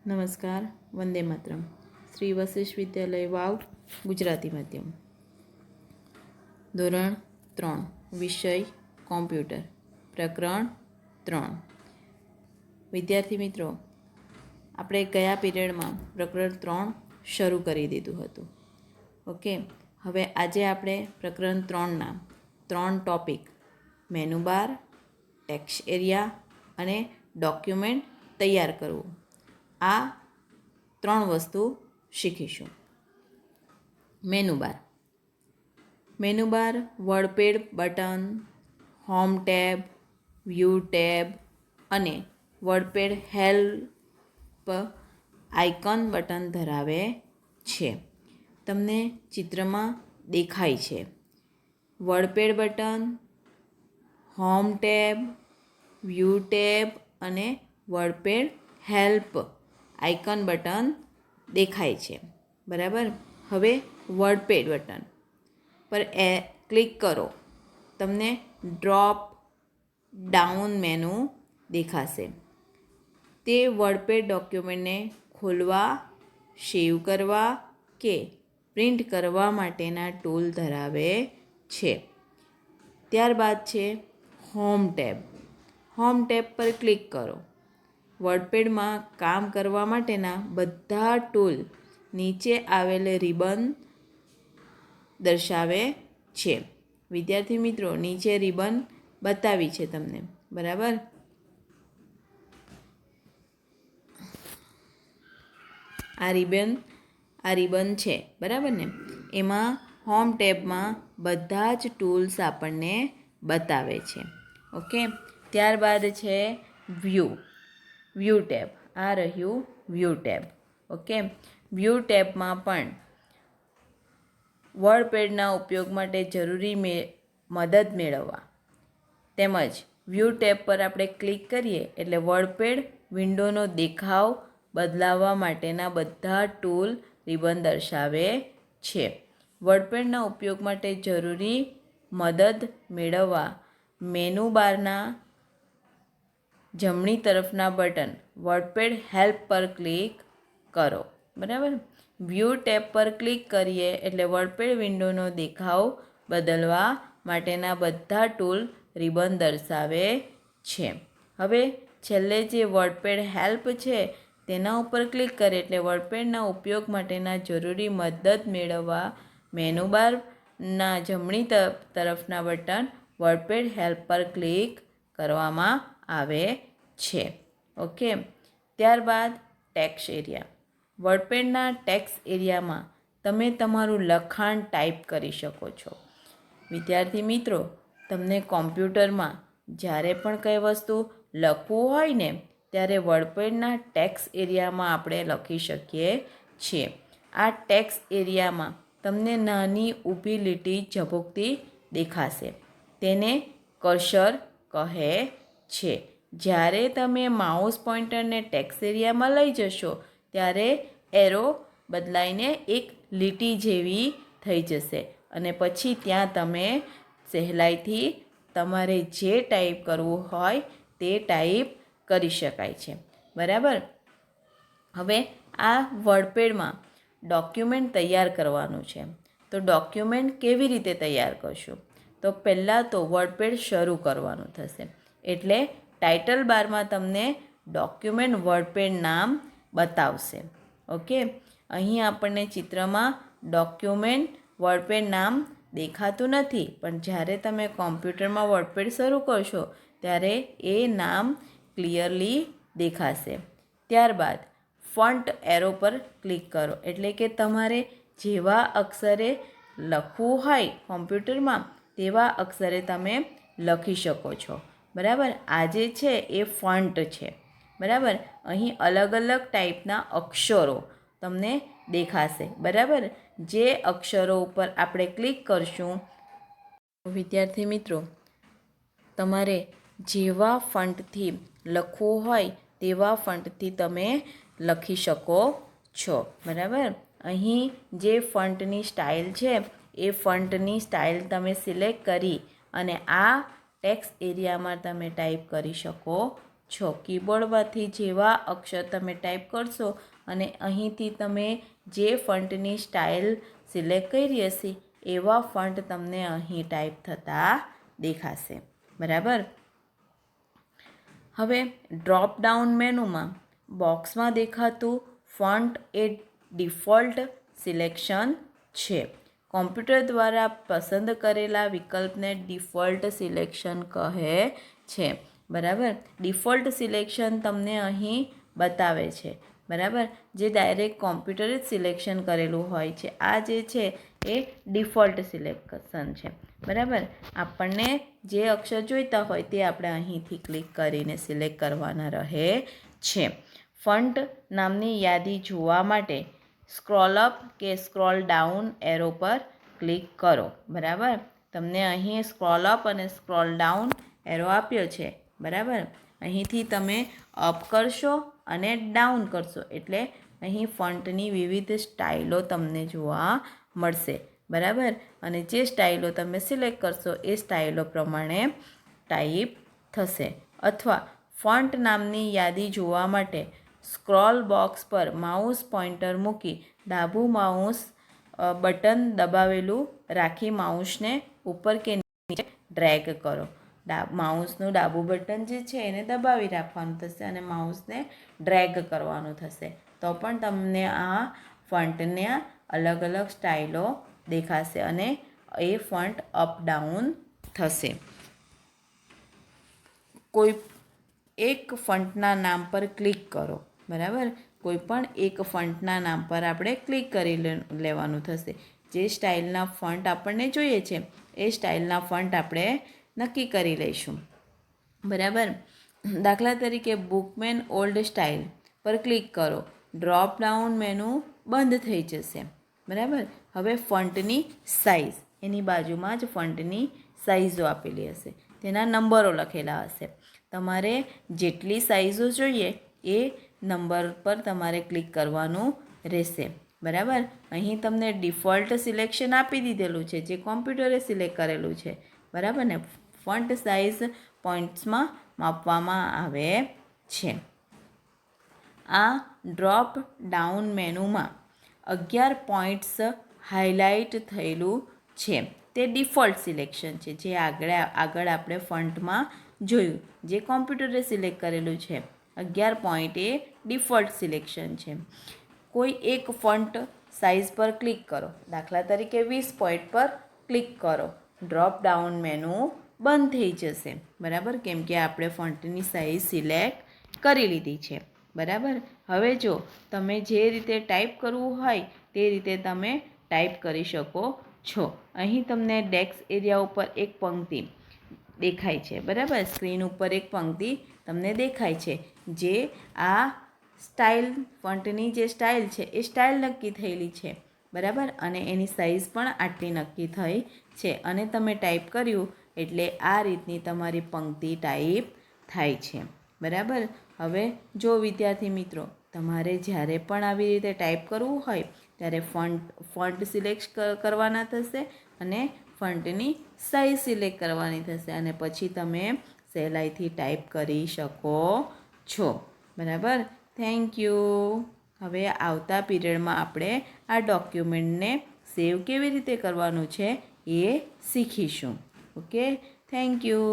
નમસ્કાર. વંદે માતરમ. શ્રી વશિષ્ઠ વિદ્યાલય વાવ, ગુજરાતી માધ્યમ. ધોરણ 3, વિષય કોમ્પ્યુટર, પ્રકરણ 3. વિદ્યાર્થી મિત્રો, આપણે ગયા પીરિયડમાં પ્રકરણ 3 શરૂ કરી દીધું હતું. ઓકે, હવે આજે આપણે પ્રકરણ 3ના 3 topic menu bar, text area અને ડોક્યુમેન્ટ તૈયાર કરવું, આ 3 વસ્તુ શીખીશું. Menu bar WordPad button, home tab, view tab અને વર્ડપેડ હેલ્પ આઇકન બટન ધરાવે છે. તમને ચિત્રમાં દેખાય છે. WordPad button, home tab, view tab અને વર્ડપેડ હેલ્પ આઇકન બટન દેખાય છે, બરાબર. હવે વર્ડપેડ બટન પર ક્લિક કરો, તમને ડ્રોપ ડાઉન મેનુ દેખાશે. તે વર્ડપેડ ડોક્યુમેન્ટને ખોલવા, સેવ કરવા કે પ્રિન્ટ કરવા માટેના ટૂલ ધરાવે છે. ત્યારબાદ છે હોમ ટેબ. હોમ ટેબ પર ક્લિક કરો. વર્ડપેડમાં કામ કરવા માટેના બધા ટૂલ નીચે આવેલ રિબન દર્શાવે છે. વિદ્યાર્થી મિત્રો, નીચે રિબન બતાવી છે તમને, બરાબર. આ રિબન છે, બરાબર ને. એમાં હોમ ટેબમાં બધા જ ટૂલ્સ આપણને બતાવે છે. ઓકે, ત્યારબાદ છે વ્યૂ ટેબ. આ રહ્યું વ્યૂ ટેબ. ઓકે, વ્યૂ ટેબમાં પણ વર્ડપેડના ઉપયોગ માટે જરૂરી મદદ મેળવવા તેમજ વ્યૂ ટેબ પર આપણે ક્લિક કરીએ એટલે વર્ડપેડ વિન્ડોનો દેખાવ બદલાવવા માટેના બધા ટૂલ રિબન દર્શાવે છે. વર્ડપેડના ઉપયોગ માટે જરૂરી મદદ મેળવવા મેનુ બારના જમણી તરફના બટન વર્ડપેડ હેલ્પ પર ક્લિક કરો, બરાબર. વ્યૂ ટેબ પર ક્લિક કરીએ એટલે વર્ડપેડ વિન્ડોનો દેખાવ બદલવા માટેના બધા ટૂલ રિબન દર્શાવે છે. હવે છેલ્લે જે વર્ડપેડ હેલ્પ છે તેના ઉપર ક્લિક કરીએ એટલે વર્ડપેડના ઉપયોગ માટેના જરૂરી મદદ મેળવવા મેનુ બારના જમણી તરફના બટન વર્ડપેડ હેલ્પ પર ક્લિક કરવામાં આવે છે. ઓકે, ત્યારબાદ ટેક્સ્ટ એરિયા. વર્ડપેડના ટેક્સ્ટ એરિયામાં તમે તમારું લખાણ ટાઈપ કરી શકો છો. વિદ્યાર્થી મિત્રો, તમને કોમ્પ્યુટરમાં જ્યારે પણ કંઈ વસ્તુ લખવું હોય ને ત્યારે વર્ડપેડના ટેક્સ્ટ એરિયામાં આપણે લખી શકીએ છીએ. આ ટેક્સ્ટ એરિયામાં તમને નાની ઊભી લીટી ઝબૂકતી દેખાશે. તેને કર્સર કહે છે. જ્યારે તમે માઉસ પોઇન્ટરને ટેક્સ્ટ એરિયામાં લઈ જશો ત્યારે એરો બદલાઈને એક લીટી જેવી થઈ જશે અને પછી ત્યાં તમે સહેલાઈથી તમારે જે ટાઈપ કરવું હોય તે ટાઈપ કરી શકાય છે, બરાબર. હવે આ વર્ડપેડમાં ડોક્યુમેન્ટ તૈયાર કરવાનું છે. તો ડોક્યુમેન્ટ કેવી રીતે તૈયાર કરશું? તો પહેલાં તો વર્ડપેડ શરૂ કરવાનું થશે એટલે ટાઇટલ બારમાં તમને ડોક્યુમેન્ટ વર્ડપેડ નામ બતાવશે. ઓકે, અહીં આપણને ચિત્રમાં ડોક્યુમેન્ટ વર્ડપેડ નામ દેખાતું નથી, પણ જ્યારે તમે કોમ્પ્યુટરમાં વર્ડપેડ શરૂ કરશો ત્યારે એ નામ ક્લિયરલી દેખાશે. ત્યારબાદ ફોન્ટ એરો પર ક્લિક કરો એટલે કે તમારે જેવા અક્ષરે લખવું હોય કોમ્પ્યુટરમાં તેવા અક્ષરે તમે લખી શકો છો, બરાબર. આ જે છે એ ફોન્ટ છે, બરાબર. અહીં અલગ અલગ ટાઈપના અક્ષરો તમને દેખાશે, બરાબર. જે અક્ષરો ઉપર આપણે ક્લિક કરશું, વિદ્યાર્થી મિત્રો, તમારે જેવા ફોન્ટથી લખવું હોય તેવા ફોન્ટથી તમે લખી શકો છો, બરાબર. અહીં જે ફોન્ટની સ્ટાઇલ છે એ ફોન્ટની સ્ટાઇલ તમે સિલેક્ટ કરી અને આ ટેક્સ્ટ એરિયામાં તમે ટાઈપ કરી શકો છો. કીબોર્ડમાંથી જેવા અક્ષર તમે ટાઈપ કરશો અને અહીંથી તમે જે ફોન્ટની સ્ટાઇલ સિલેક્ટ કરી હશે એવા ફોન્ટ તમને અહીં ટાઈપ થતા દેખાશે. બરાબર. હવે ડ્રોપ ડાઉન મેનુમાં બોક્સમાં દેખાતું ફોન્ટ એ ડિફોલ્ટ સિલેક્શન છે. કોમ્પ્યુટર દ્વારા પસંદ કરેલા વિકલ્પને ડિફોલ્ટ સિલેક્શન કહે છે. બરાબર. ડિફોલ્ટ સિલેક્શન તમને અહીં બતાવે છે. બરાબર. જે ડાયરેક્ટ કોમ્પ્યુટરે જ સિલેક્શન કરેલું હોય છે. આ જે છે એ ડિફોલ્ટ સિલેક્શન છે. બરાબર. આપણને જે અક્ષર જોઈતા હોય તે આપણે અહીંથી ક્લિક કરીને સિલેક્ટ કરવાના રહે છે. ફોન્ટ નામની યાદી જોવા માટે સ્ક્રોલ અપ કે સ્ક્રોલ ડાઉન એરો પર ક્લિક કરો. બરાબર. તમને અહીં સ્ક્રોલ અપ અને સ્ક્રોલ ડાઉન એરો આપ્યો છે. બરાબર. અહીંથી તમે અપ કરશો અને ડાઉન કરશો એટલે અહીં ફોન્ટની વિવિધ સ્ટાઇલો તમને જોવા મળશે. બરાબર. અને જે સ્ટાઇલો તમે સિલેક્ટ કરશો એ સ્ટાઇલો પ્રમાણે ટાઈપ થશે. અથવા ફોન્ટ નામની યાદી જોવા માટે સ્ક્રોલ બોક્સ પર માઉસ પોઇન્ટર મૂકી ડાબું માઉસ બટન દબાવેલું રાખી માઉસને ઉપર કે નીચે ડ્રેગ કરો. માઉસનું ડાબું બટન જે છે એને દબાવી રાખવાનું થશે અને માઉસને ડ્રેગ કરવાનું થશે. તો પણ તમને આ ફોન્ટના અલગ અલગ સ્ટાઇલો દેખાશે અને એ ફોન્ટ અપ ડાઉન થશે. કોઈ એક ફોન્ટના નામ પર ક્લિક કરો. બરાબર. કોઈ પણ એક ફોન્ટના નામ પર આપણે ક્લિક કરી લેવાનું થશે. જે સ્ટાઇલના ફોન્ટ આપણને જોઈએ છે એ સ્ટાઇલના ફોન્ટ આપણે નક્કી કરી લઈશું. બરાબર. દાખલા તરીકે બુકમેન ઓલ્ડ સ્ટાઇલ પર ક્લિક કરો. ડ્રોપ ડાઉન મેનુ બંધ થઈ જશે. બરાબર. હવે ફોન્ટની સાઇઝ એની બાજુમાં જ ફોન્ટની સાઇઝો આપેલી હશે. તેના નંબરો લખેલા હશે. તમારે જેટલી સાઇઝો જોઈએ એ નંબર પર તમારે ક્લિક કરવાનું રહેશે. બરાબર. અહીં તમને ડિફોલ્ટ સિલેક્શન આપી દીધેલું છે જે કોમ્પ્યુટરે સિલેક્ટ કરેલું છે. બરાબર ને. ફોન્ટ સાઇઝ પોઈન્ટ્સમાં માપવામાં આવે છે. આ ડ્રોપ ડાઉન મેનુમાં 11 પોઈન્ટ્સ હાઇલાઇટ થયેલું છે. તે ડિફોલ્ટ સિલેક્શન છે જે આગળ આપણે ફોન્ટમાં જોયું જે કોમ્પ્યુટરે સિલેક્ટ કરેલું છે. 11 પોઈન્ટ એ ડિફોલ્ટ સિલેક્શન છે. કોઈ એક ફોન્ટ સાઇઝ પર ક્લિક કરો. દાખલા તરીકે 20 પોઈન્ટ પર ક્લિક કરો. ડ્રોપ ડાઉન મેનુ બંધ થઈ જશે. બરાબર. કેમ કે આપણે ફોન્ટની સાઇઝ સિલેક્ટ કરી લીધી છે. બરાબર. હવે જો તમે જે રીતે ટાઈપ કરવું હોય તે રીતે તમે ટાઈપ કરી શકો છો. અહીં તમને ડેસ્ક એરિયા ઉપર એક પંક્તિ દેખાય છે. બરાબર. સ્ક્રીન ઉપર એક પંક્તિ તમને દેખાય છે જે આ સ્ટાઇલ ફોન્ટની જે સ્ટાઇલ છે એ સ્ટાઇલ નક્કી થયેલી છે. બરાબર. અને એની સાઇઝ પણ આટલી નક્કી થઈ છે અને તમે ટાઈપ કર્યું એટલે આ રીતની તમારી પંક્તિ ટાઈપ થાય છે. બરાબર. હવે જો વિદ્યાર્થી મિત્રો તમારે જ્યારે પણ આવી રીતે ટાઈપ કરવું હોય ત્યારે ફોન્ટ સિલેક્ટ કરવાના થશે અને ફોન્ટની સાઇઝ સિલેક્ટ કરવાની થશે અને પછી તમે સહેલાઈથી ટાઈપ કરી શકો છો. બરાબર. Thank you. હવે આવતા પીરિયડમાં આપણે આ ડોક્યુમેન્ટને સેવ કેવી રીતે કરવાનું છે એ શીખીશું. ઓકે. Thank you.